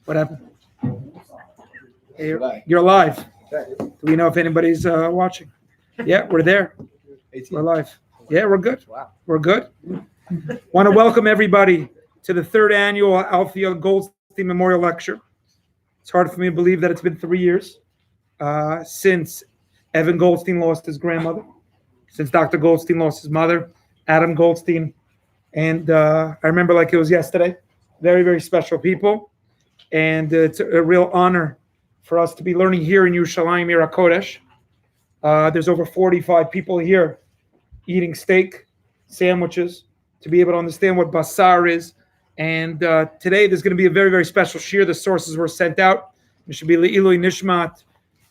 What happened? Hey, you're live. Do we know if anybody's watching? Yeah, we're there. We're live. Yeah, we're good. We're good. Want to welcome everybody to the third annual Althea Goldstein Memorial Lecture. It's hard for me to believe that it's been 3 years since Evan Goldstein lost his grandmother, since Dr. Goldstein lost his mother, Adam Goldstein. And I remember like it was yesterday. Very, very special people. And it's a real honor for us to be learning here in Yerushalayim, Mir HaKodesh. There's over 45 people here eating steak, sandwiches, to be able to understand what basar is. And today there's going to be a very, very special shiur. The sources were sent out. It should be Le'ilui Nishmat,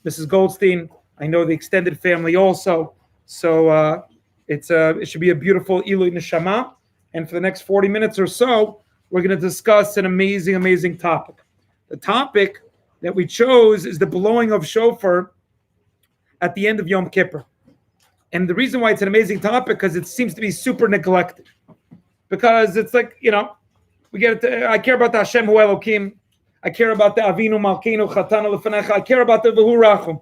Mrs. Goldstein. I know the extended family also. So it should be a beautiful Ilui Neshama. And for the next 40 minutes or so, we're going to discuss an amazing, amazing topic. The topic that we chose is the blowing of shofar at the end of Yom Kippur. And the reason why it's an amazing topic because it seems to be super neglected. Because it's like, we get it. I care about the Hashem Hu Elokim. I care about the Avinu Malkeinu Chatanu Lefanecha. I care about the V'hu Rachum.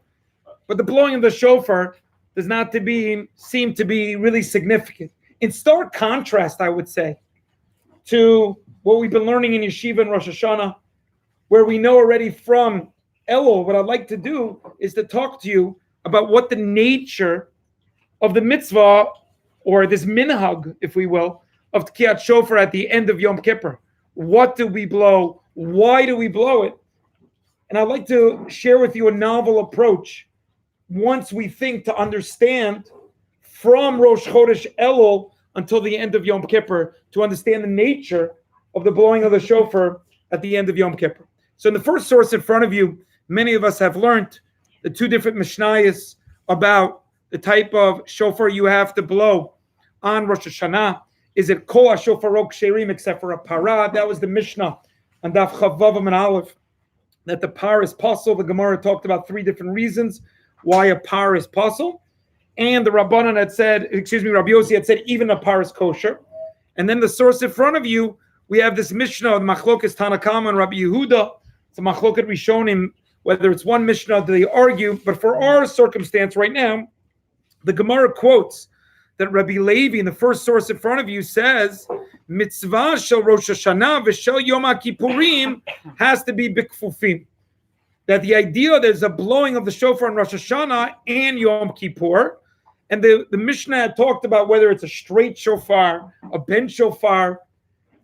But the blowing of the shofar does not seem to be really significant. In stark contrast, I would say, to what we've been learning in Yeshiva and Rosh Hashanah, where we know already from Elul. What I'd like to do is to talk to you about what the nature of the mitzvah, or this minhag, if we will, of Tkiyat Shofar at the end of Yom Kippur. What do we blow? Why do we blow it? And I'd like to share with you a novel approach once we think to understand from Rosh Chodesh Elul until the end of Yom Kippur to understand the nature of the blowing of the shofar at the end of Yom Kippur. So in the first source in front of you, many of us have learned the two different mishnayos about the type of shofar you have to blow on Rosh Hashanah. Is it kol ha-shofarot ksherim except for a parah? That was the Mishnah on Daf Chavav and Aleph, that the par is puzzle. The Gemara talked about 3 different reasons why a par is puzzle. And the Rabbanan had said, Rabbi Yossi had said, even a par is kosher. And then the source in front of you, we have this Mishnah of Machlokas Tanakama and Rabbi Yehuda. It's a Machlokat Rishonim, whether it's one Mishnah they argue. But for our circumstance right now, the Gemara quotes that Rabbi Levi, in the first source in front of you, says, Mitzvah shel Rosh Hashanah v'shel Yom HaKippurim has to be bikfufim. That the idea there's a blowing of the shofar on Rosh Hashanah and Yom Kippur. And the Mishnah had talked about whether it's a straight shofar, a bent shofar.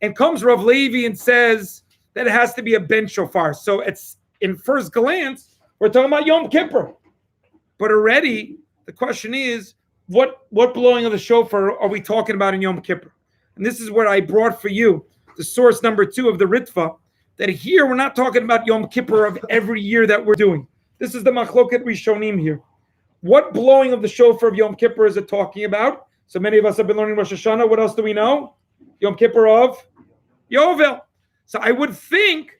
And comes Rav Levi and says that it has to be a bent shofar. So it's in first glance, we're talking about Yom Kippur. But already the question is, what blowing of the shofar are we talking about in Yom Kippur? And this is what I brought for you, the source number 2 of the Ritva, that here we're not talking about Yom Kippur of every year that we're doing. This is the Machloket Rishonim here. What blowing of the shofar of Yom Kippur is it talking about? So many of us have been learning Rosh Hashanah. What else do we know? Yom Kippur of Yovel. So I would think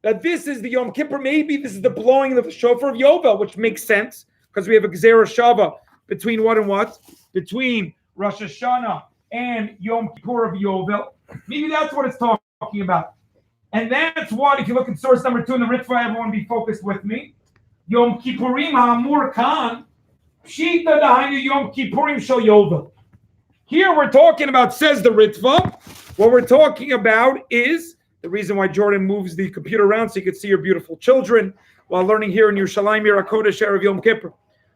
that this is the Yom Kippur. Maybe this is the blowing of the shofar of Yovel, which makes sense because we have a Gezerah Shava between what and what? Between Rosh Hashanah and Yom Kippur of Yovel. Maybe that's what it's talking about. And that's what, if you look at source number 2 in the Ritva, everyone be focused with me. Yom Kippurim ha'amur kan, pshita dahainu Yom Kippurim shel Yovel. Here we're talking about, says the Ritva, what we're talking about is the reason why Jordan moves the computer around so you can see your beautiful children while learning here in Yerushalayim, Mir HaKodesh, Erev Yom Kippur.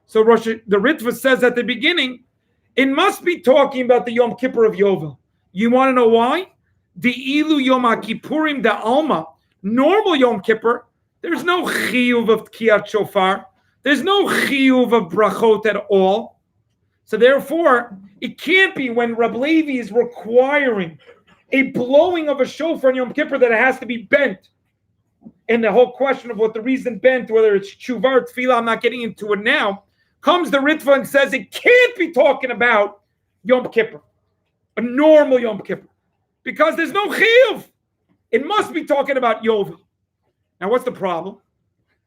So the Ritva says at the beginning, it must be talking about the Yom Kippur of Yovel. You want to know why? The ilu Yom HaKippurim da Alma, normal Yom Kippur, there's no chiyuv of Tkiyat Shofar. There's no chiyuv of brachot at all. So therefore, it can't be when Rabbi Levi is requiring a blowing of a shofar in Yom Kippur that it has to be bent. And the whole question of what the reason bent, whether it's tshuva or tefillah, I'm not getting into it now, comes the Ritva and says it can't be talking about Yom Kippur, a normal Yom Kippur, because there's no chiyuv. It must be talking about Yovel. Now, what's the problem?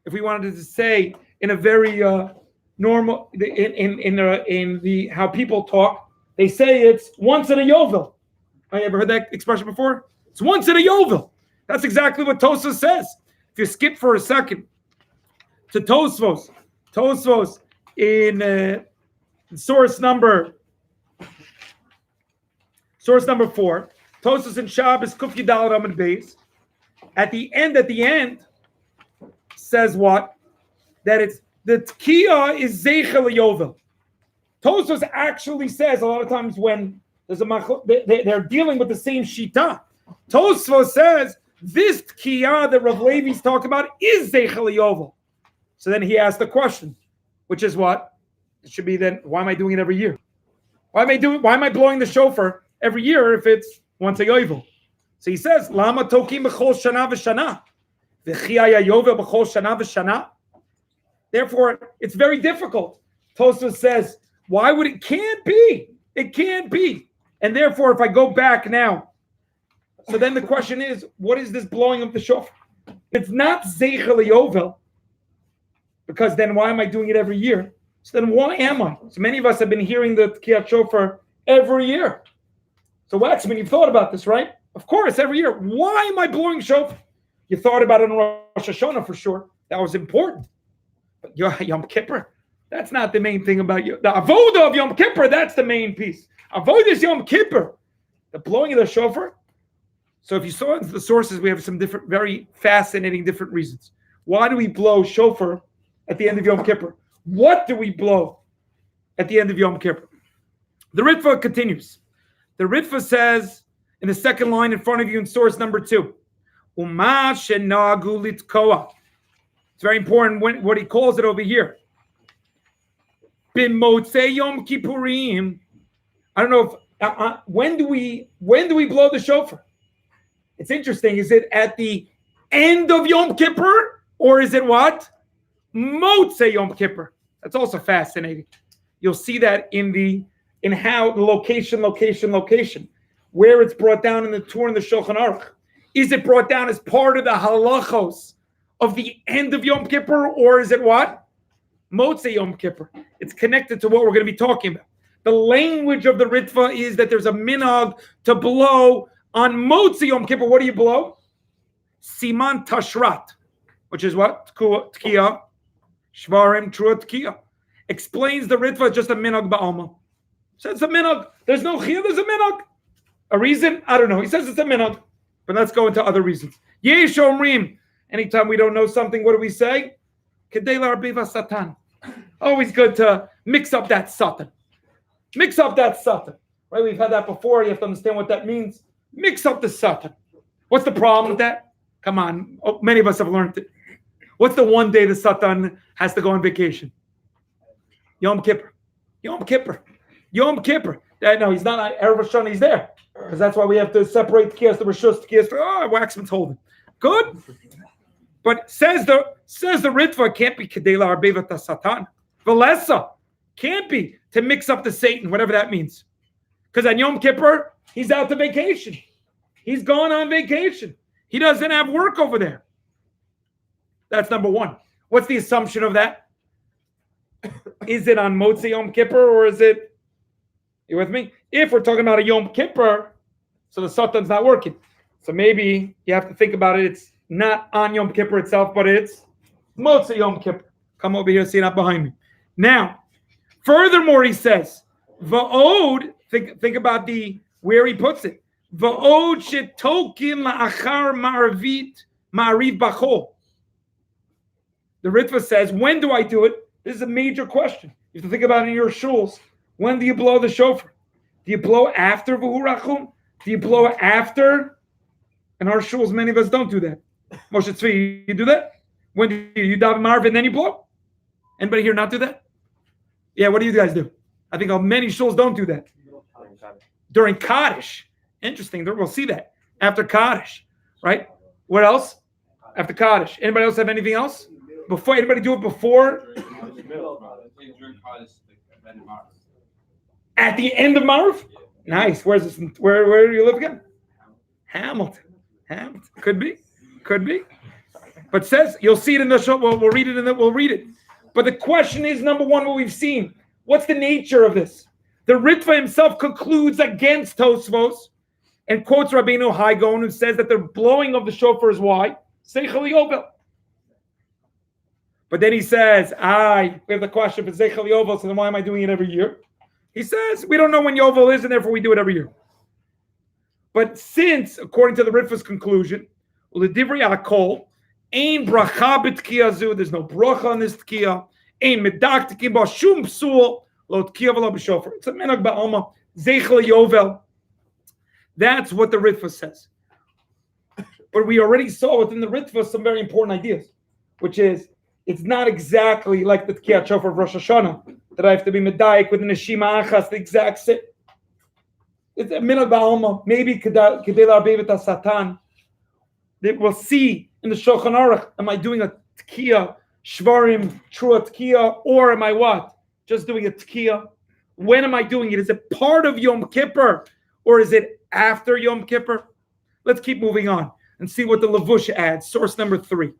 If we wanted to say in a very normal, in the how people talk, they say it's once in a Yovel. I ever heard that expression before? It's once in a Yovel. That's exactly what Tosa says. If you skip for a second to Tosfos in source number 4, Tosfos in Shabbos Kuf Yudal Amud Beis. At the end says what? That it's the Tkiya is Zeichel Yovel. Tosfos actually says a lot of times when there's they're dealing with the same shita. Tosfos says this Tkiya that Rav Levi's talking about is Zeichel Yovel. So then he asked the question, which is what? It should be then, why am I doing it every year? Why am I blowing the shofar every year if it's once a yovel? So he says, Lama tokim b'chol shana v'shana. V'chiyaya yovel b'chol shana v'shana. Therefore, it's very difficult. Tosfos says, why would it can't be? It can't be. And therefore, if I go back now, so then the question is, what is this blowing of the shofar? It's not zeichel yovel, because then why am I doing it every year? So then why am I? So many of us have been hearing the Tkiyat Shofar every year. So Waxman, you've thought about this, right? Of course, every year. Why am I blowing shofar? You thought about it on Rosh Hashanah for sure. That was important. But Yom Kippur, that's not the main thing about you. The avodah of Yom Kippur, that's the main piece. Avodah is Yom Kippur. The blowing of the shofar. So if you saw into the sources, we have some different, very fascinating different reasons. Why do we blow shofar at the end of Yom Kippur? What do we blow at the end of Yom Kippur? The Ritva continues. The Ritva says in the second line in front of you in source number 2, Uma shenagu litkoa. It's very important what he calls it over here. B'motzei Yom Kippurim. I don't know if when do we blow the shofar? It's interesting. Is it at the end of Yom Kippur or is it what? Motzei Yom Kippur. That's also fascinating. You'll see that in how the location, where it's brought down in the Torah and the Shulchan Aruch. Is it brought down as part of the halachos of the end of Yom Kippur, or is it what? Motzei Yom Kippur. It's connected to what we're going to be talking about. The language of the Ritva is that there's a minhag to blow on Motzei Yom Kippur. What do you blow? Siman Tashrat, which is what? Tkiya. Shvarim Trua Tkiya. Explains the Ritva just a minhag ba'alma. Says it's a minhag. There's no chiyah, there's a minhag. A reason? I don't know. He says it's a minhag. But let's go into other reasons. Yesh omrim. Anytime we don't know something, what do we say? Kedei la'arbiva satan. Always good to mix up that satan. Mix up that satan. Right? We've had that before. You have to understand what that means. Mix up the satan. What's the problem with that? Come on. Oh, many of us have learned it. What's the one day the Satan has to go on vacation? Yom Kippur. Yom Kippur. Yom Kippur. No, he's not. Erev Rosh Hashanah, he's there. Because that's why we have to separate the Tkiyas, the Rishus, the Tkiyas. Oh, Waxman's holding. Good. But says the Ritva, can't be Kedei la'arbevat Satan. Velesa. Can't be to mix up the Satan, whatever that means. Because on Yom Kippur, he's out to vacation. He's gone on vacation. He doesn't have work over there. That's number one. What's the assumption of that? Is it on Motzei Yom Kippur or is it? You with me? If we're talking about a Yom Kippur, so the Satan's not working. So maybe you have to think about it. It's not on Yom Kippur itself, but it's Motzei Yom Kippur. Come over here, see that behind me. Now, furthermore, he says, Va'od, think about where he puts it. Va'od shetokin la'achar ma'ariv bachol. The Ritva says, when do I do it? This is a major question. You have to think about it in your shuls. When do you blow the shofar? Do you blow after V'hurachum? Do you blow after? In our shuls, many of us don't do that. Moshe Tzvi, you do that? When do you daven Marv and then you blow? Anybody here not do that? Yeah, what do you guys do? I think many shuls don't do that. During Kaddish. Interesting. We'll see that. After Kaddish. Right? What else? After Kaddish. Anybody else have anything else? Before anybody do it before? At the end of Marv? Nice. Where's this? Where do you live again? Hamilton. Could be. But says you'll see it in the show. We'll read it we'll read it. But the question is, number one, what we've seen. What's the nature of this? The Ritva himself concludes against Tosfos and quotes Rabbeinu Haigon, who says that the blowing of the shofar is why? Seichel Yovel. But then he says, we have the question for Zeichel Yovel, so then why am I doing it every year? He says, we don't know when Yovel is, and therefore we do it every year. But since, according to the Ritva's conclusion, L'divrei Hakol, Ein bracha b'tkiya zu, there's no bracha on this tkiya, Ein medaktikim ba shum psul, lo tkiya v'lo b'shofar. It's a minhag ba'alma, Zeichel Yovel. That's what the Ritva says. But we already saw within the Ritva some very important ideas, which is, it's not exactly like the Tkiyat Shofar of Rosh Hashanah, that I have to be medayik within a Shima Achas, the exact same. It's a minhag ba'alma, maybe Kedei La'arbev et Satan. We'll see in the Shulchan Aruch, am I doing a Tkiyah, Shvarim, true Tkiyah, or am I what? Just doing a Tkiyah? When am I doing it? Is it part of Yom Kippur, or is it after Yom Kippur? Let's keep moving on and see what the Levush adds. Source number 3.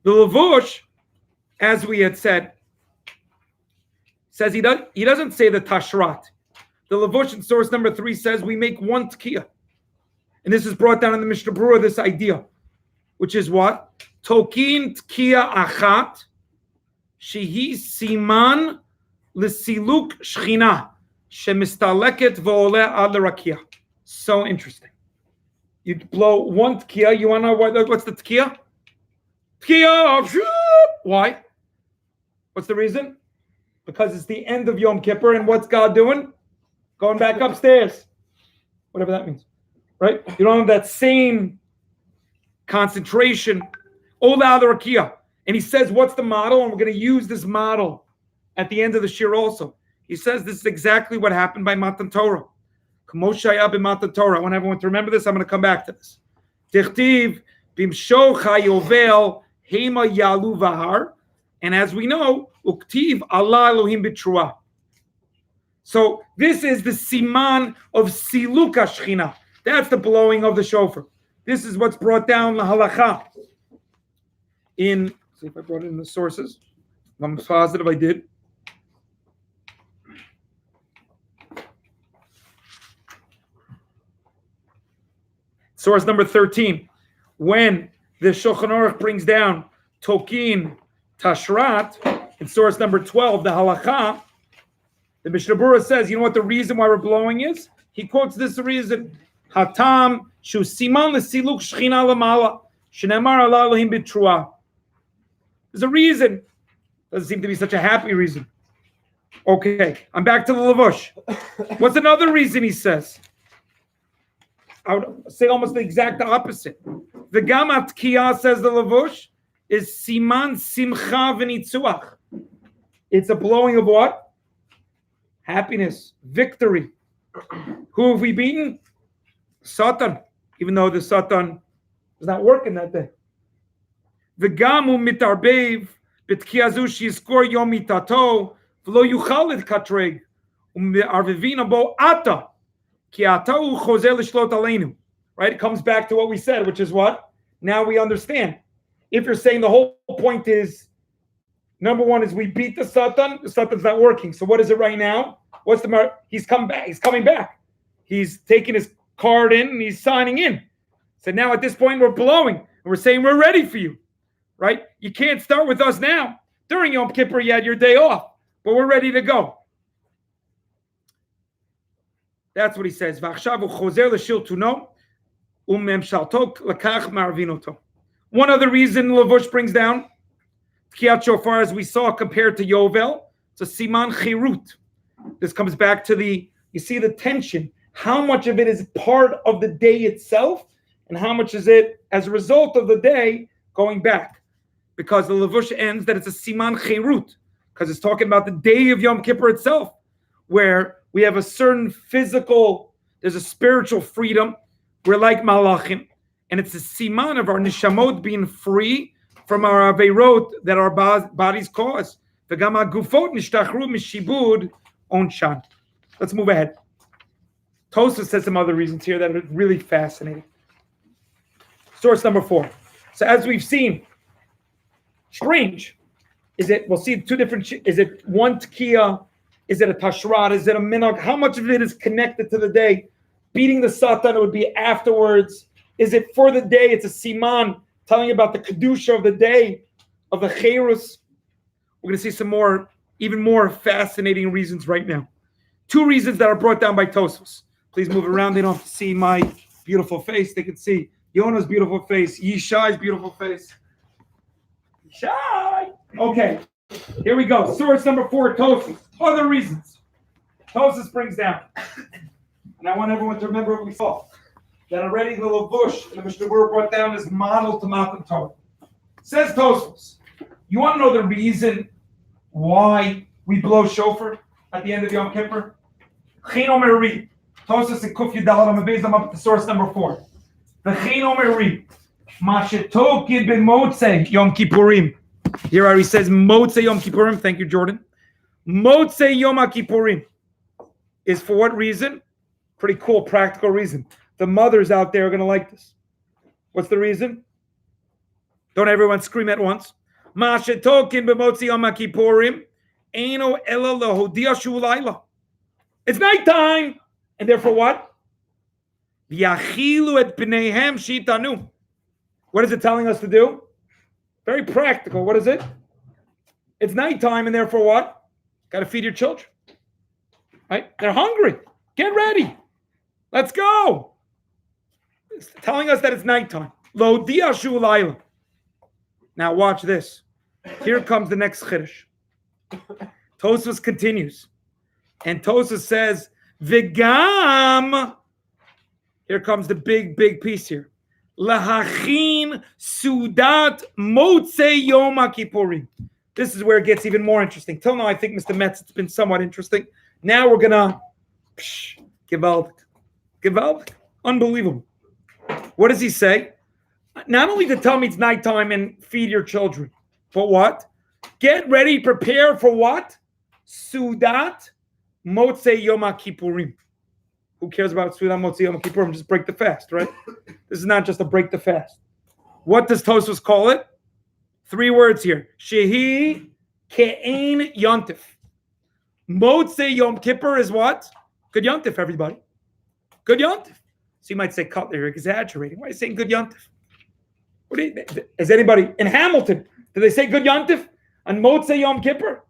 The Levush, as we had said, says he doesn't say the Tashrat. The Levush in source number 3 says we make one Tkiyah. And this is brought down in the Mishnah Berurah, this idea, which is what? Tokin Tkiyah Achat, Shehi Siman L'Siluk Shchina, Shemistaleket V'oleh Ad L'Rakiyah. So interesting. You blow one Tkiyah, you want to know what's the Tkiyah? Tkiyah! Why? What's the reason? Because it's the end of Yom Kippur, and what's God doing? Going back upstairs. Whatever that means. Right? You don't have that same concentration. Ola the Rakia. And he says, what's the model? And we're going to use this model at the end of the Shiur also. He says this is exactly what happened by Matan Torah. Kamoshaya Matan Torah. I want everyone to remember this. I'm going to come back to this. Tichtiv bimsho chayovel hema yalu vahar. And as we know, uktiv Allah Elohim b'trua. So this is the siman of siluka shchina. That's the blowing of the shofar. This is what's brought down the halacha. See if I brought it in the sources. I'm positive I did. Source number 13. When the Shulchan Aruch brings down Tokin Tashrat, in source number 12, the halacha, the Mishnah Berurah says, you know what the reason why we're blowing is? He quotes this reason. Hatam shu siman lesiluk shchina lamala shenemar ala Elohim b'trua. There's a reason. Doesn't seem to be such a happy reason. Okay, I'm back to the Levush. What's another reason he says? I would say almost the exact opposite. The Gamat Kiyah, says the Levush, is siman simcha v'nitzuach. It's a blowing of what? Happiness, victory. Who have we beaten? Satan, even though the Satan was not working that day. V'gamu mitarbev b'tkiyazu shizkor yom mitato v'lo yuchal et katreg u'arvivina bo ata ki ata hu chozer l'shlot aleinu. Right? It comes back to what we said, which is what? Now we understand. If you're saying the whole point is, number one is we beat the Satan's not working. So what is it right now? What's the matter? He's come back. He's coming back. He's taking his card in and he's signing in. So now at this point we're blowing and we're saying we're ready for you, right? You can't start with us now. During Yom Kippur you had your day off, but we're ready to go. That's what he says. One other reason Levush brings down Tkiyat Shofar, as we saw compared to Yovel, it's a siman chirut. This comes back to you see the tension. How much of it is part of the day itself, and how much is it as a result of the day going back? Because the Levush ends that it's a siman chirut, because it's talking about the day of Yom Kippur itself, where we have a certain there's a spiritual freedom. We're like malachim, and it's a siman of our nishamot being free from our aveirot that our bodies cause. V'gam hagufot nishtachru mishibud onshan. Let's move ahead. Tosfos says some other reasons here that are really fascinating. Source number 4. So as we've seen, strange. We'll see two different, is it one Tkiyah? Is it a Tashrat? Is it a Minhag? How much of it is connected to the day? Beating the Satan, it would be afterwards. Is it for the day? It's a Siman telling about the Kedusha of the day of the Cherus. We're going to see some more, even more fascinating reasons right now. 2 reasons that are brought down by Tosfos. Please move around. They don't have to see my beautiful face. They can see Yona's beautiful face, Yishai's beautiful face. Yishai! Okay, here we go. Source number 4, Tosfos. Other reasons. Tosfos brings down. And I want everyone to remember what we saw. That already the Lavush and the Mishnah Berurah brought down is model to Matan Torah. Says Tosfos, you want to know the reason why we blow shofar at the end of Yom Kippur? Chino Meri. Tosfos and Kuf Yudal Amabez them up to source number 4. The Chino Meri. Mashetokid ben Motzei Yom Kippurim. Here already says Motzei Yom Kippurim. Thank you, Jordan. Motzei Yom Kippurim is for what reason? Pretty cool, practical reason. The mothers out there are going to like this. What's the reason? Don't everyone scream at once. Mashetokin b'motzi yom kippurim, eino ela lehodia shu layla. It's nighttime, and therefore what? V'yachilu et bneihem shitanu. What is it telling us to do? Very practical. What is it? It's nighttime, and therefore what? Got to feed your children. Right? They're hungry. Get ready. Let's go. It's telling us that it's nighttime. Lo diashu layla. Now watch this. Here comes the next chiddush. Tosfos continues. And Tosfos says, Vigam. Here comes the big piece here. Lahachin sudat motzei yom kippurim. This is where it gets even more interesting. Till now, I think, Mr. Metz, it's been somewhat interesting. Now we're going to gewaltig. Unbelievable. What does he say? Not only to tell me it's nighttime and feed your children, but what? Get ready, prepare for what? Sudat Motzei Yom Kippurim. Who cares about Sudat Motzei Yom Kippurim? Just break the fast, right? This is not just a break the fast. What does Tosfos call it? 3 words here. Shehi Ke'ein Yontif. Motzei Yom Kippur is what? Good Yontif, everybody. Good Yontif. So you might say, Cutler, you're exaggerating. Why are you saying good Yontif? Is anybody in Hamilton? Do they say good Yontif on Motzei Yom Kippur?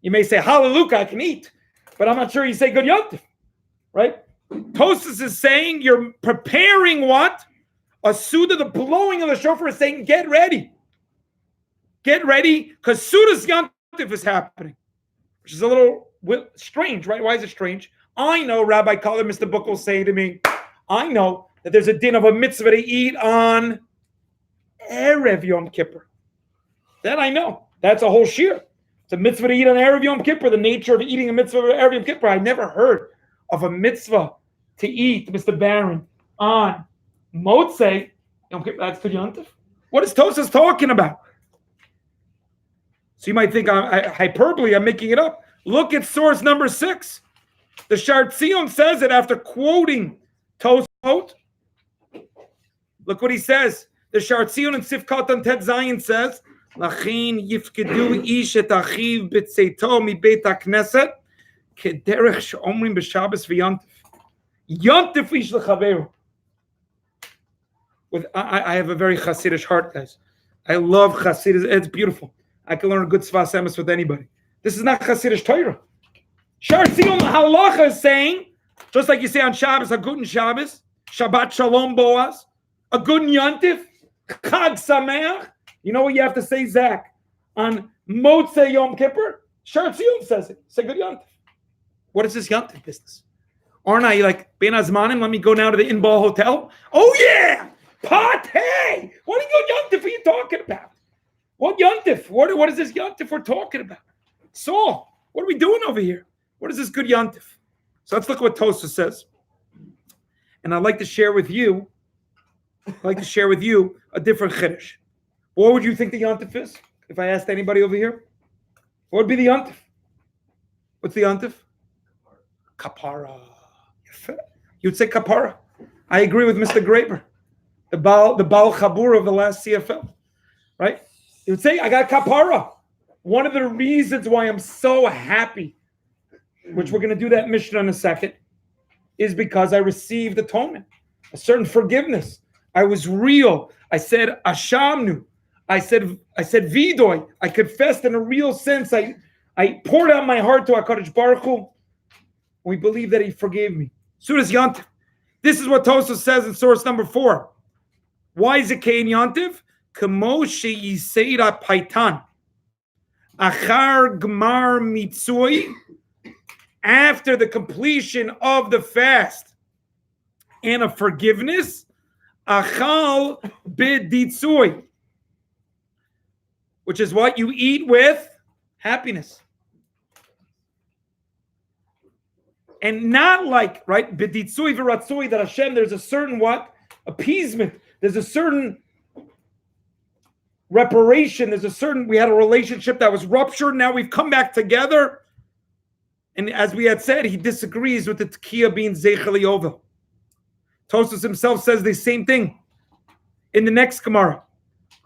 You may say hallelujah, I can eat, but I'm not sure you say good Yontif, right? Tosfos is saying you're preparing what? A Suda, the blowing of the shofar is saying get ready. Get ready, because Suda's Yontif is happening, which is a little strange, right? Why is it strange? I know Rabbi Cutler, Mr. Book will say to me, I know that there's a din of a mitzvah to eat on Erev Yom Kippur. That I know. That's a whole shiur. It's a mitzvah to eat on Erev Yom Kippur. The nature of eating a mitzvah of Erev Yom Kippur. I never heard of a mitzvah to eat, Mr. Barron, on Motzei Yom Kippur. That's good Yontif. What is Tosfos talking about? So you might think I'm hyperbole. I'm making it up. Look at source number 6. The Shar Tzion says it after quoting Tosfos. Look what he says. The Shar Tzion in Sifkat on Tet Zion says, Lachin yifkedu ish et achiv b'tzeito mi beit hakneset kederech she'omrim b'Shabbos v'yontif. Yontif ish l'chaveru. I have a very Hasidish heart, guys. I love Hasidus. It's beautiful. I can learn a good Sfas Emes with anybody. This is not Hasidish Torah. Shar Tzion halacha is saying, just like you say on Shabbos, a guten Shabbos, Shabbat Shalom Boaz, a guten Yontif, Chag Sameach. You know what you have to say, Zach? On Motzei Yom Kippur, Shar Tzion says it. Say good Yontif. What is this Yontif business? Aren't I like, Ben Azmanim, let me go now to the Inbal Hotel? Oh yeah! Pate! What good Yontif are you talking about? What Yontif? What is this Yontif we're talking about? Saul, what are we doing over here? What is this good Yontif? So let's look at what Tosfos says. And I'd like to share with you a different chiddush. What would you think the Yontif is? If I asked anybody over here? What would be the Yontif? What's the Yontif? Kapara. You'd say Kapara. I agree with Mr. Graber, the Baal Chabur of the last CFL. Right? You would say, I got Kapara. One of the reasons why I'm so happy, which we're going to do that mission in a second, is because I received atonement, a certain forgiveness. I was real. I said, Ashamnu. I said, Vidoy, I confessed in a real sense. I poured out my heart to HaKadosh Baruch Hu. We believe that he forgave me. Sudas Yantiv. This is what Tosfos says in source number 4. Why is it Kain Yantiv? Kamo sheyiseira paitan. Achar gmar mitzui. After the completion of the fast and of forgiveness, achal b'ditzui, which is what you eat with happiness. And not like, right, b'ditzui v'ratzui, that Hashem, there's a certain what? Appeasement. There's a certain reparation. There's a certain, we had a relationship that was ruptured. Now we've come back together. And as we had said, he disagrees with the Tekiah being Zeichel Yovel. Tosfos himself says the same thing in the next Gemara.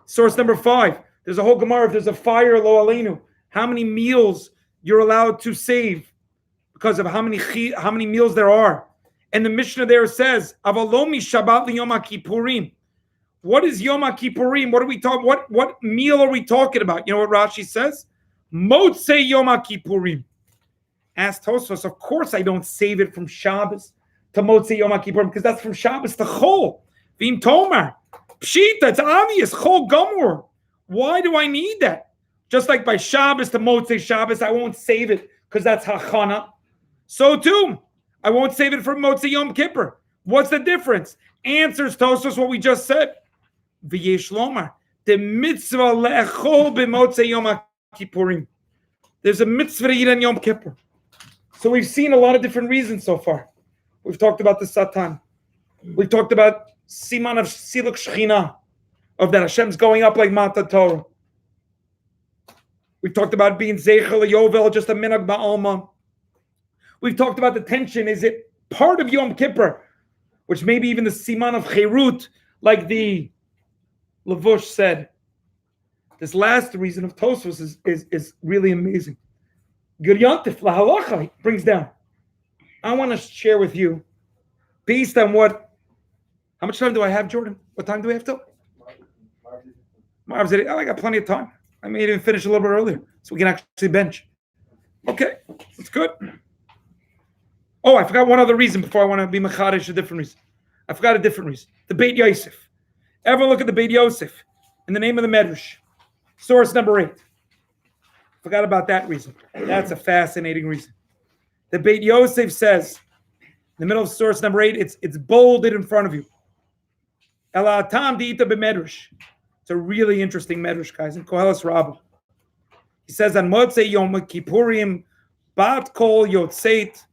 Source number 5. There's a whole Gemara. If there's a fire, lo aleinu, how many meals you're allowed to save because of how many meals there are. And the Mishnah there says, Avalomi Shabbat li Yom HaKippurim. What is Yom HaKippurim? What are we talking? What meal are we talking about? You know what Rashi says? Motzei Yom HaKippurim. Asked Tosfos, of course I don't save it from Shabbos to Motzei Yom HaKippurim, because that's from Shabbos to Chol. Vim Tomar. Pshita, it's obvious. Chol Gamur. Why do I need that? Just like by Shabbos to Motzei Shabbos, I won't save it because that's Hachana. So too, I won't save it for Motzei Yom Kippur. What's the difference? Answers Tosfos what we just said. V'yesh lomar. The mitzvah le'echol b'motzei Yom HaKippurim. There's a mitzvah to eat on Yom Kippur. So we've seen a lot of different reasons so far. We've talked about the Satan. We've talked about Siman of Siluk Shechina, of that Hashem's going up like Mata Torah. We've talked about being Zeichel Yovel, just a minhag ba'alma. We've talked about the tension. Is it part of Yom Kippur, which maybe even the Siman of Cherut, like the Levush said. This last reason of Tosfos is really amazing. Guryantif lahalacha brings down. I want to share with you, based on what. How much time do I have, Jordan? What time do we have till? I got plenty of time. I may even finish a little bit earlier, so we can actually bench. Okay, that's good. Oh, I forgot one other reason before I want to be machadish, a different reason. I forgot a different reason. The Beit Yosef. Ever look at the Beit Yosef in the name of the Medrash? Source number 8. Forgot about that reason. That's a fascinating reason. The Beit Yosef says, in the middle of source number 8, it's bolded in front of you. Ela atam di'ita b'medrash. It's a really interesting medrash, guys, in Koheles Rabbah. He says, on Motzei Yom Kippurim, bat kol yotzeit,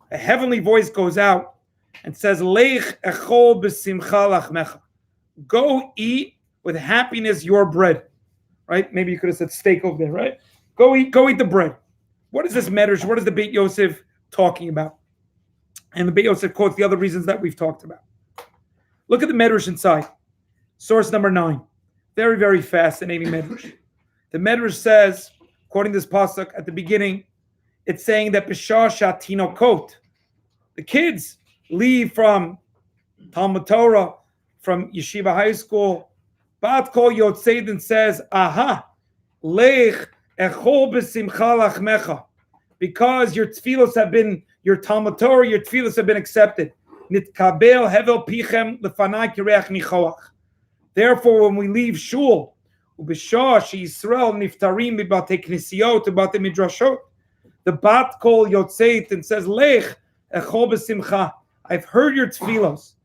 a heavenly voice goes out and says, Leich echol b'simcha lachmecha. Go eat with happiness your bread. Right? Maybe you could have said steak over there, right? Go eat the bread. What is this medrash? What is the Beit Yosef talking about? And the Beit Yosef quotes the other reasons that we've talked about. Look at the medrash inside. Source number 9. Very, very fascinating medrash. The medrash says, quoting this pasuk at the beginning, it's saying that B'shah shatinokot, the kids leave from Talmud Torah, from Yeshiva High School. Bat kol yotzeid says, aha, lech echol b'simcha lachmecha, because your tefillos have been, your Talmud Torah, your tefillos have been accepted. Nitkabel hevel pichem lefanai kireach nichoach. Therefore, when we leave shul, ubishah sheYisrael niftarim b'batei knisiyot u'batei midrashot, the bat kol yotzeit and says, lech echol b'simcha. I've heard your tefillos.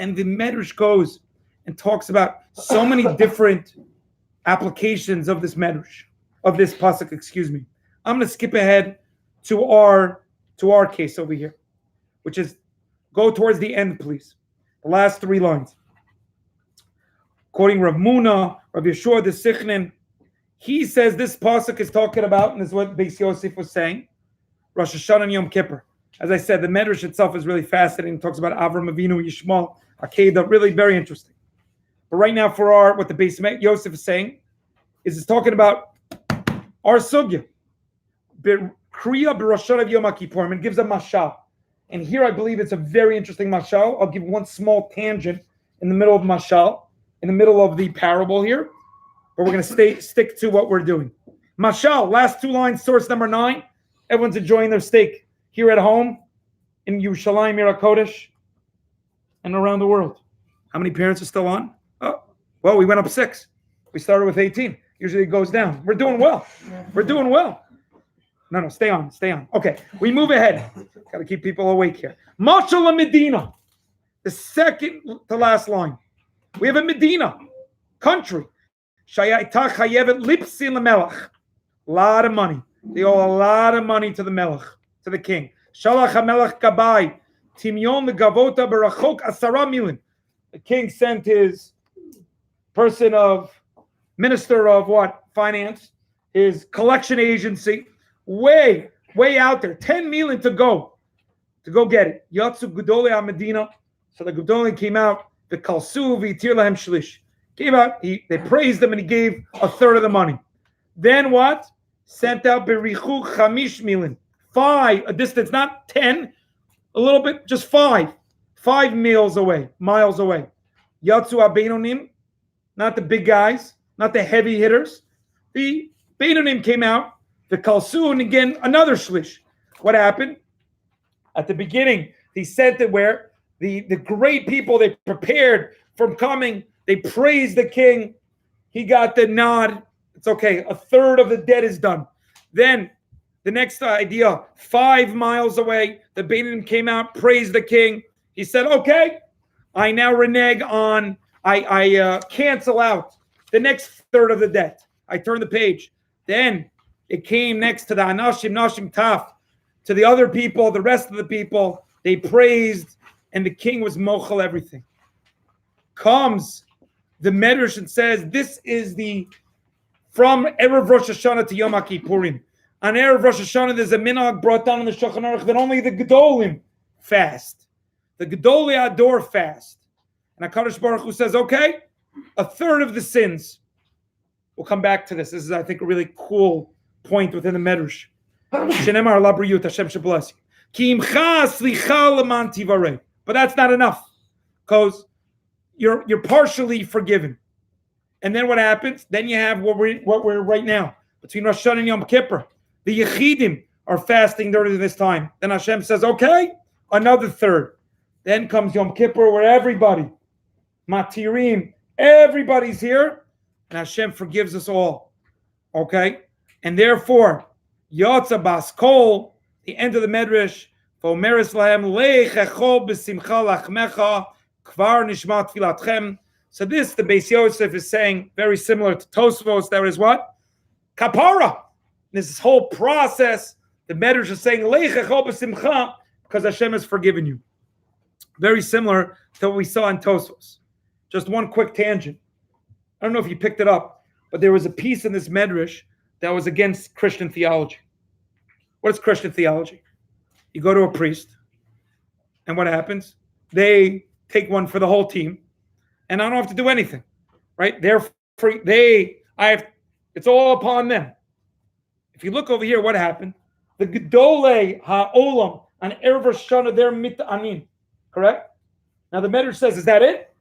And the medrash goes and talks about so many different applications of this medrash, of this pasuk, excuse me. I'm going to skip ahead to our case over here, which is, go towards the end, please. The last 3 lines. Quoting Rav Muna, Rav Yeshua the Sichnin, he says this pasuk is talking about, and this is what Beis Yosef was saying, Rosh Hashanah and Yom Kippur. As I said, the medrash itself is really fascinating. It talks about Avram Avinu, Yishmael, Akedah, really very interesting. But right now, for what the Beis Yosef is saying, is it's talking about our sugya. Kriya b'Rosh of Yom Kippurim, and gives a mashal. And here I believe it's a very interesting mashal. I'll give one small tangent in the middle of mashal, in the middle of the parable here. but we're going to stick to what we're doing. Mashal, last 2 lines, source number 9. Everyone's enjoying their steak here at home, in Yerushalayim, Kodesh, and around the world. How many parents are still on? Oh, well, we went up 6. We started with 18. Usually it goes down. We're doing well. We're doing well. No, stay on. Okay, we move ahead. Got to keep people awake here. Mashal Medina, the second to last line. We have a Medina, country. Shayayta chayevet lipsin lemelech. A lot of money. They owe a lot of money to the melech, to the king. Shalach hamelech gabai. Timyon legavota berachok 10 milin. The king sent his minister of what? Finance, his collection agency, way out there. 10 million to go get it. Yatsu Gedolei Medina. So the Gedolei came out. The Kalsu v'Itir lahem shlish. Came out. They praised him and he gave a third of the money. Then what? Sent out berichu 5 million. 5, a distance, not 10, a little bit, just 5. 5 miles away. Yatsu Abeinonim, not the big guys, not the heavy hitters. The Beinonim came out. The Kalsu, and again, another shlish. What happened? At the beginning, he sent it where the great people, they prepared from coming. They praised the king. He got the nod. It's okay. A third of the debt is done. Then the next idea, 5 miles away, the Beinonim came out, praised the king. He said, okay, I now renege on, I cancel out the next third of the debt. I turn the page. Then it came next to the Anashim, Nashim Taf, to the other people, the rest of the people. They praised, and the king was mochel everything. Comes the Medrash and says, this is from Erev Rosh Hashanah to Yom HaKippurim. On Erev Rosh Hashanah, there's a minhag brought down in the Shulchan Aruch that only the Gedolim fast. The Gedolei Ador fast. And HaKadosh Baruch Hu says, okay, a third of the sins. We'll come back to this. This is, I think, a really cool point within the Medrash. Shenemar labriyut, Hashem should bless you. Ki imcha slicha leman tivarei. But that's not enough, because you're partially forgiven. And then what happens? Then you have what we're right now between Rosh Hashanah and Yom Kippur. The Yechidim are fasting during this time. Then Hashem says, okay, another third. Then comes Yom Kippur, where everybody, Matirim, everybody's here, and Hashem forgives us all. Okay? And therefore, Yotza Bas Kol, the end of the Medrash, V'omeres lahem leichechol b'simcha lachmecha kvar nishmat filatchem. So this, the Beis Yosef is saying, very similar to Tosfos, that is what? Kapara. This whole process, the Medrash is saying, leichechol b'simcha, because Hashem has forgiven you. Very similar to what we saw in Tosfos. Just one quick tangent. I don't know if you picked it up, but there was a piece in this Medrash that was against Christian theology. What is Christian theology? You go to a priest, and what happens? They take one for the whole team, and I don't have to do anything, right? They're free. It's all upon them. If you look over here, what happened? The Gedolei Ha'olam on Erev Rosh Hashanah, they're mit'anin, correct? Now the Medrash says, is that it?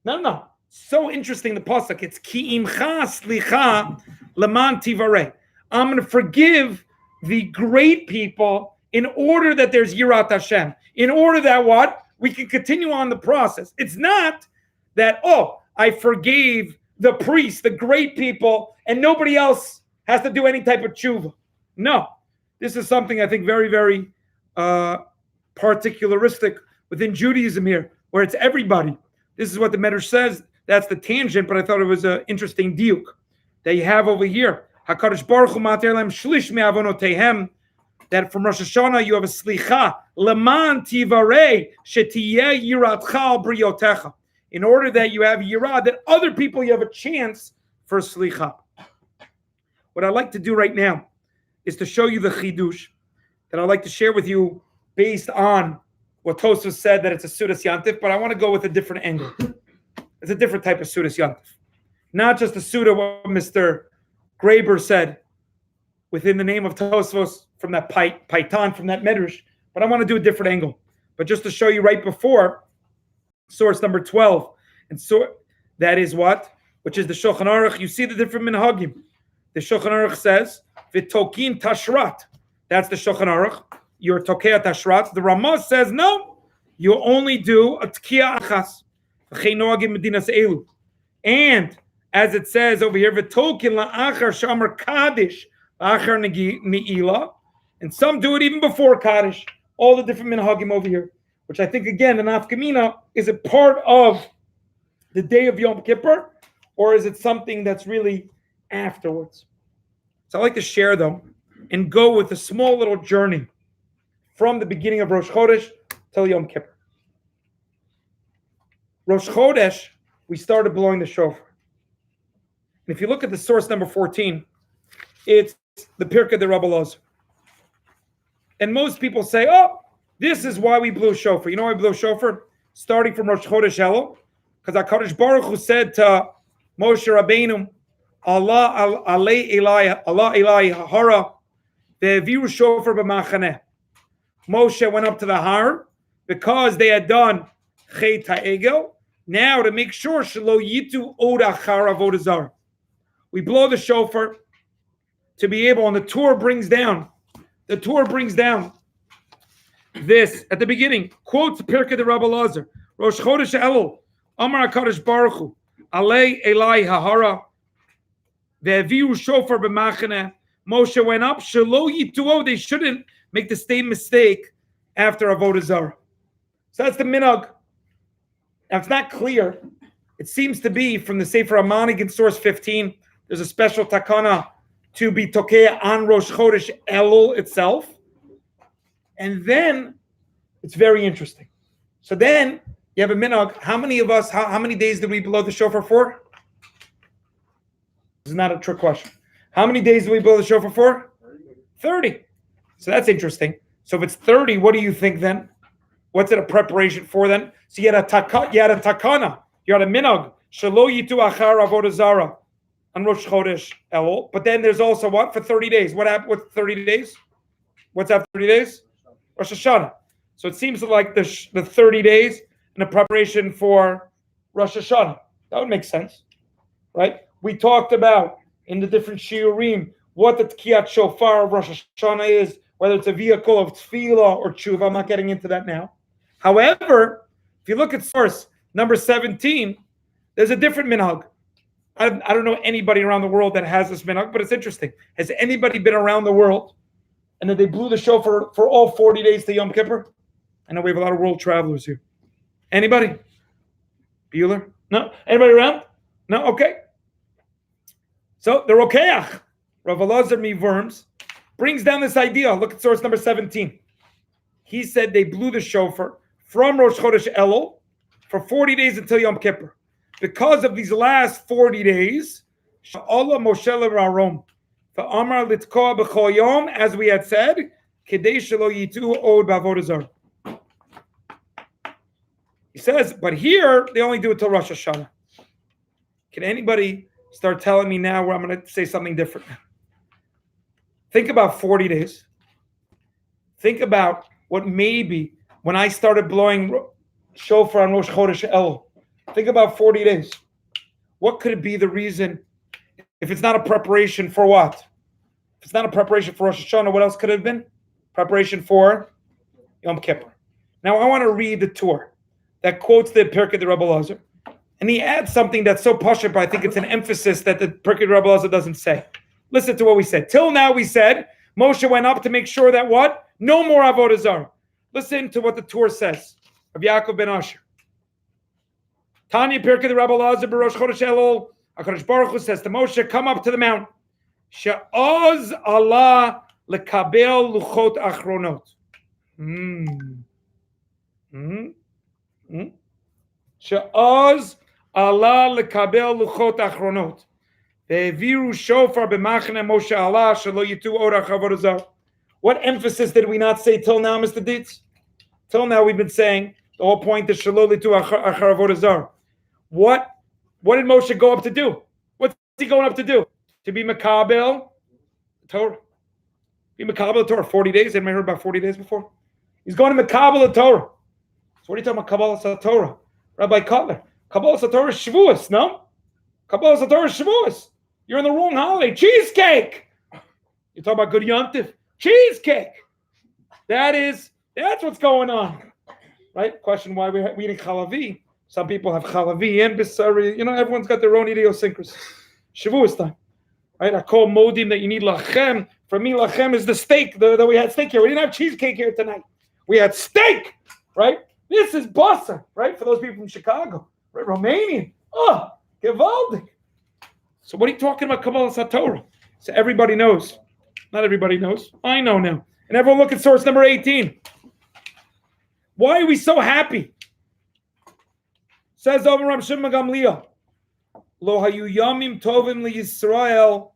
No. So interesting, the pasuk. It's ki imcha slicha leman tivarei. I'm going to forgive the great people in order that there's Yirat Hashem. In order that what? We can continue on the process. It's not that, I forgave the priests, the great people, and nobody else has to do any type of tshuva. No. This is something I think very, very particularistic within Judaism here, where it's everybody. This is what the Medrash says. That's the tangent, but I thought it was an interesting diuk that you have over here. HaKadosh Baruch Hu mater lem shlish me'avonotehem, that from Rosh Hashanah you have a slicha leman tivarei shetiyeh yiratcha al briotecha, in order that you have yirah, that other people you have a chance for slicha. What I'd like to do right now is to show you the chidush that I'd like to share with you based on what Tosfos said, that it's a Sudas Yantif, but I want to go with a different angle. It's a different type of Sudas Yantif. Not just the Suda what Mr. Graber said within the name of Tosfos from that Paitan, from that Medrash, but I want to do a different angle. But just to show you right before, source number 12, and so that is what? which is the Shulchan Aruch, you see the different minhagim. The Shulchan Aruch says, V'tokin tashrat. That's the Shulchan Aruch. You're tokea tashrat. The Ramah says, no, you only do a tkiya achas. V'chein noagim medinas elu. And as it says over here, V'tokin la'achar shamar kaddish la'achar ne'ilah. And some do it even before kaddish. All the different minhagim over here, which I think, again, an afkamina, is it part of the day of Yom Kippur, or is it something that's really afterwards? So I like to share them and go with a small little journey from the beginning of Rosh Chodesh till Yom Kippur. Rosh Chodesh, we started blowing the shofar. And if you look at the source number 14, it's the Pirkei de Rabbi Elazar. And most people say, oh, this is why we blew shofar. You know why we blew shofar? Starting from Rosh Chodesh Elul, because HaKadosh Baruch Hu said to Moshe Rabbeinu, Allah Elai Hara, ve'aviru shofar b'machaneh. Moshe went up to the Har because they had done Chet HaEgel. Now to make sure shelo yitu od achar avodah zarah, we blow the shofar to be able, and the Torah brings down this at the beginning. Quotes Pirkei de Rabbi Elazar, Rosh Chodesh Elul, Amar HaKadosh Baruch Hu, Alei Elai Hahara, ve'aviru shofar b'machaneh. Moshe went up, shelo yituo, they shouldn't make the same mistake after avodah zarah. So that's the minhag. Now it's not clear. It seems to be from the Sefer HaManig in source 15. There's a special takana to be tokea on Rosh Chodesh Elul itself. And then it's very interesting. So then you have a minhag. How many of us, how many days did we blow the shofar for? This is not a trick question. How many days did we blow the shofar for? 30. So that's interesting. So if it's 30, what do you think then? What's it a preparation for then? So you had a takana, you had a minhag. Shelo yitu achar avodah zarah on Rosh Chodesh Elul. But then there's also what? For 30 days. What happened with 30 days? What's after 30 days? Rosh Hashanah. So it seems like the 30 days and the preparation for Rosh Hashanah. That would make sense, right? We talked about in the different shiurim what the tkiyat shofar of Rosh Hashanah is, whether it's a vehicle of tefillah or tshuva. I'm not getting into that now. However, if you look at source number 17, there's a different minhag. I don't know anybody around the world that has this minhag, but it's interesting. Has anybody been around the world and then they blew the shofar for all 40 days to Yom Kippur? I know we have a lot of world travelers here. Anybody? Bueller? No? Anybody around? No? Okay. So the Rokeach, Rav Elazar Mivorms, brings down this idea. Look at source number 17. He said they blew the shofar from Rosh Chodesh Elul for 40 days until Yom Kippur. Because of these last 40 days, Allah Moshe Rarom, the Amar Litkoa B'chol Yom, as we had said, Kedei Shelo Yitu Od B'avodah Zarah. He says, but here they only do it till Rosh Hashanah. Can anybody start telling me now where I'm going to say something different? Think about 40 days. Think about what maybe when I started blowing shofar on Rosh Chodesh Elul. Think about 40 days. What could it be the reason? If it's not a preparation for what? If it's not a preparation for Rosh Hashanah, what else could it have been? Preparation for Yom Kippur. Now I want to read the Torah that quotes the Pirkei de Rabbi Elazar. And he adds something that's so pashut, but I think it's an emphasis that the Pirkei de Rabbi Elazar doesn't say. Listen to what we said. Till now we said, Moshe went up to make sure that what? No more avodah zarah. Listen to what the Torah says of Yaakov ben Asher. Tanya Pirkei de Rabbi Elazar b'Rosh Chodesh Elul. HaKadosh Baruch Hu says to Moshe, come up to the mount. She'oz Allah lekabel luchot achronot. She'oz Allah lekabel luchot achronot. Ve'aviru shofar b'machaneh Moshe Allah shelo yitu od achar avodah zarah. What emphasis did we not say till now, Mr. Dietz? Till now we've been saying the whole point is shelo yitu achar avodah zarah. What did Moshe go up to do? What's he going up to do? To be Makabel Torah. Be Makabel Torah 40 days. Anybody heard about 40 days before? He's going to Makabel Torah. So what are you talking about Kabbalah Torah? Rabbi Cutler. Kabbalah Torah is Shavuos, no? Kabbalah Satorah Shavuos. You're in the wrong holiday. Cheesecake. You talk about good yontif. Cheesecake. That's what's going on. Right? Question why we're eating chalavi. Some people have chalavi and bisari. Everyone's got their own idiosyncrasies. Shavuos time. Right? I call modim that you need lachem. For me, lachem is the steak. That we had steak here. We didn't have cheesecake here tonight. We had steak. Right? This is basa. Right? For those people from Chicago. Right? Romanian. Oh, gewaldig. So what are you talking about Kabbalah Satorah? So everybody knows. Not everybody knows. I know now. And everyone look at source number 18. Why are we so happy? Says over Rav Shimon Gamliel. Lo hayu yamim tovim li Yisrael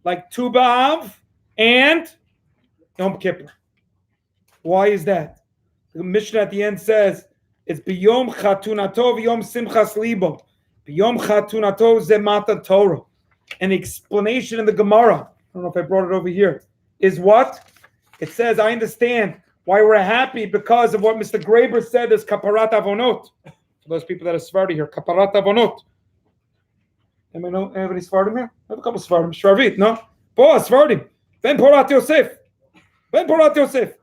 like Tu B'Av and Yom Kippur. Why is that? The Mishnah at the end says it's b'yom chatunato v'yom simchas libo. B'yom chatunato ze matan Torah. And the explanation in the Gemara, I don't know if I brought it over here, is what? It says, I understand why we're happy because of what Mr. Graber said is kaparat avonot. For those people that are Sephardi here, kaparat avonot. Anybody know anybody Sephardim here? I have a couple Sephardim. Shravit, no? Boah, Sephardim. Ben Porat Yosef. Ben Porat Yosef.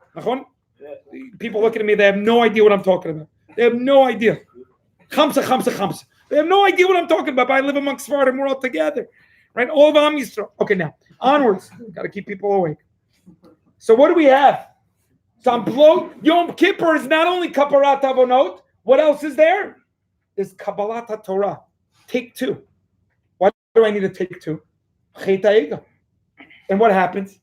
People looking at me, they have no idea what I'm talking about. They have no idea. Chamsa. They have no idea what I'm talking about, but I live amongst Sephardim, we're all together. Right? All of Am Yisrael. Okay, now, onwards. Got to keep people awake. So what do we have? Yom Kippur is not only Kaparat Avonot. What else is there? There's Kabbalat Torah. Take two. Why do I need to take two? Chet HaEgel. And what happens?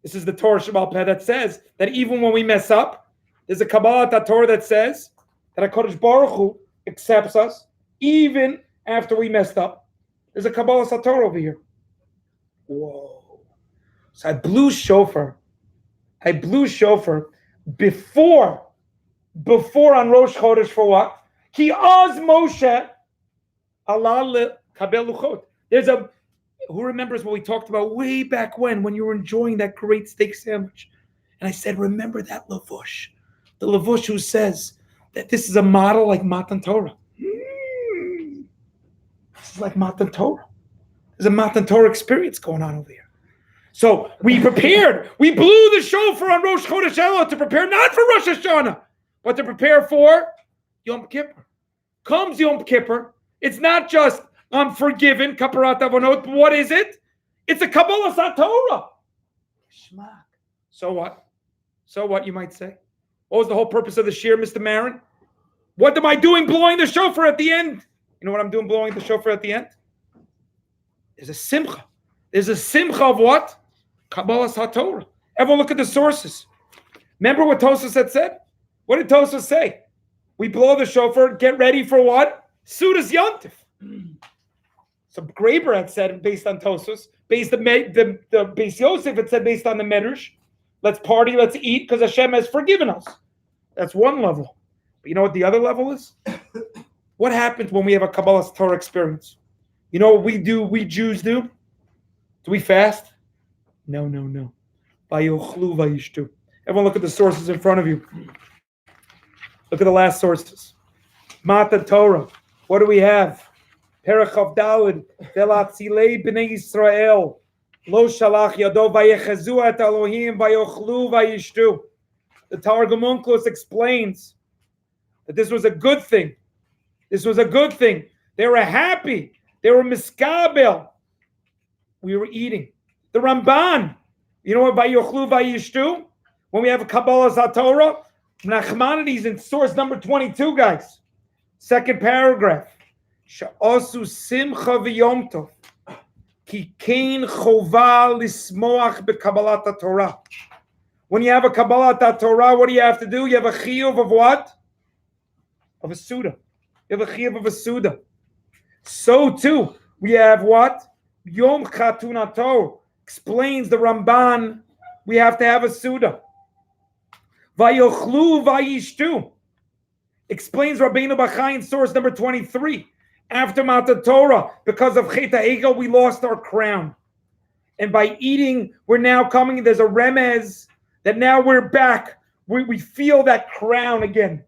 This is the Torah Shabbat Peh that says that even when we mess up, there's a Kabbalat Torah that says that HaKadosh Baruch Hu accepts us even after we messed up. There's a Kabbalah Satorah over here. Whoa. So I blew shofar before on Rosh Chodesh for what? Ki az Moshe Allah kabel luchot. Who remembers what we talked about way back when you were enjoying that great steak sandwich? And I said, remember that lavush. The lavush who says that this is a model like Matan Torah. This is like Matan Torah. There's a Matan Torah experience going on over here. So we prepared. We blew the shofar on Rosh Chodesh Elul to prepare not for Rosh Hashanah, but to prepare for Yom Kippur. Comes Yom Kippur. It's not just I'm forgiven, Kaparat Avonot. But what is it? It's a Kabbalah Satorah. Shmak. So what? So what, you might say? What was the whole purpose of the Shiur, Mr. Marin? What am I doing blowing the shofar at the end? You know what I'm doing blowing the shofar at the end? There's a simcha. There's a simcha of what? Kabbalah Satorah. Everyone look at the sources. Remember what Tosfos had said? What did Tosfos say? We blow the shofar, get ready for what? Sudas Yontif. So Graber had said, based on Tosfos, based the Beis Yosef had said based on the Medrash, let's party, let's eat, because Hashem has forgiven us. That's one level. But you know what the other level is? What happens when we have a Kabbalah Torah experience? You know what we Jews do? Do we fast? No. Vayochlu vayishtu. Everyone look at the sources in front of you. Look at the last sources. Matan Torah. What do we have? Perach of Daled. Velatzilei b'nei Yisrael. Lo shalach yado vayechazu et Elohim vayochlu vayishtu. The Targum Onkelos explains that this was a good thing. This was a good thing. They were happy. They were miskabel. We were eating. The Ramban. You know what vayochlu vayishtu? When we have a Kabbalah Satorah, Nachmanides in source number 22, guys. Second paragraph. Sha'osu simcha v'yom tov. Ki kein chova lismoach beKabbalat Torah. When you have a Kabbalat Torah, what do you have to do? You have a chiyuv of what? Of a suda. You have a chiyuv of a suda. So too, we have what? Yom Chatunato explains the Ramban. We have to have a suda. Vayochlu vayishtu explains Rabbeinu Bachai in source number 23. After Matan Torah, because of Chet HaEgel, we lost our crown. And by eating, we're now coming, there's a remez that now we're back. We feel that crown again.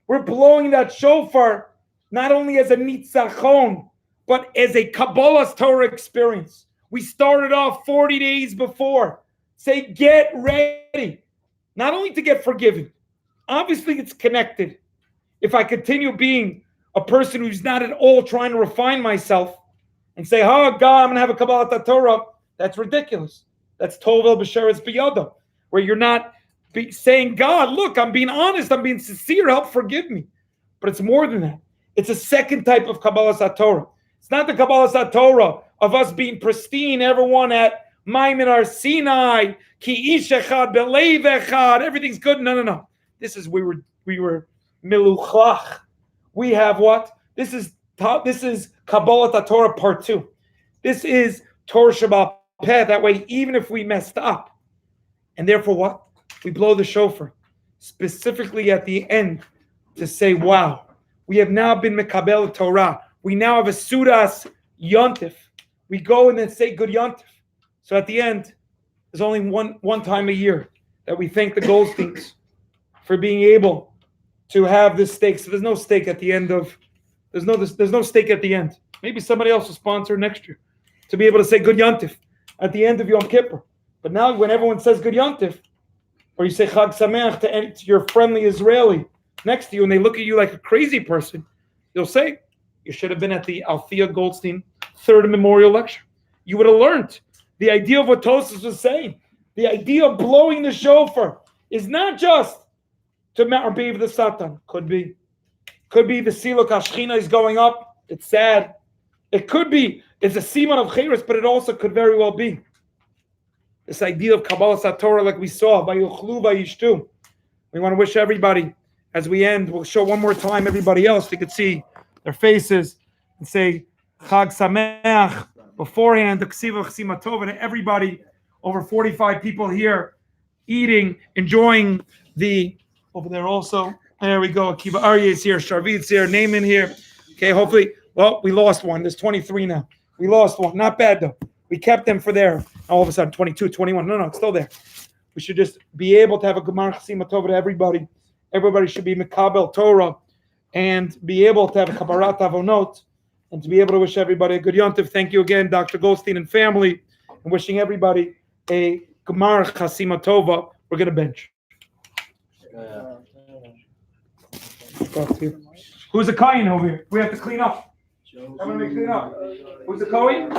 We're blowing that shofar, not only as a nitzachon, but as a Kabbalah's Torah experience. We started off 40 days before. Say, get ready. Not only to get forgiven. Obviously, it's connected. If I continue being a person who's not at all trying to refine myself and say, oh, God, I'm going to have a Kabbalah Torah, that's ridiculous. That's Tovel B'Sheretz B'Yoda, where you're not saying, God, look, I'm being honest, I'm being sincere, help forgive me. But it's more than that. It's a second type of Kabbalah Torah. It's not the Kabbalah Torah of us being pristine, everyone at Maimon Har Sinai, Ki Ish Echad, Belev Echad, everything's good. No. This is we were Miluchlach. We have what? This is Kabbalah Torah part 2. This is Torah Shabbat Peh. That way, even if we messed up, and therefore what? We blow the shofar, specifically at the end, to say, wow, we have now been Mekabel Torah. We now have a Sudas Yontif. We go and then say good Yontif. So at the end, there's only one time a year that we thank the Goldsteins for being able to have this steak. So there's no steak at the end of, there's no steak at the end. Maybe somebody else will sponsor next year to be able to say good Yontif at the end of Yom Kippur. But now when everyone says good Yontif, or you say Chag Sameach to your friendly Israeli next to you and they look at you like a crazy person, you'll say, you should have been at the Althea Goldstein third memorial lecture. You would have learned the idea of what Tosas was saying. The idea of blowing the shofar is not just to Ma'arbiv the Satan. Could be the Siluk HaShechina is going up. It's sad. It could be, it's a Siman of Chayris, but it also could very well be this idea of Kabbalah Torah like we saw, Vayuchlu Vayishtu. We want to wish everybody, as we end, we'll show one more time everybody else, you could see their faces, and say Chag Sameach beforehand, the Ksiva Chsima Tov, and everybody, over 45 people here, eating, enjoying the, over there also, there we go, Akiva Aryeh is here, Sharvit's here, Naaman here. Okay, hopefully, well, we lost one. There's 23 now. We lost one. Not bad, though. We kept them for there. All of a sudden, 22, 21. No, it's still there. We should just be able to have a Gemar Chasima Tova to everybody. Everybody should be Mekabel Torah and be able to have a Kabarat Avonot and to be able to wish everybody a good Yontif. Thank you again, Dr. Goldstein and family, and wishing everybody a Gemar Chasima Tova. We're going to bench. Who's the Kayin over here? We have to clean up. Everybody clean up. Who's the Kohen?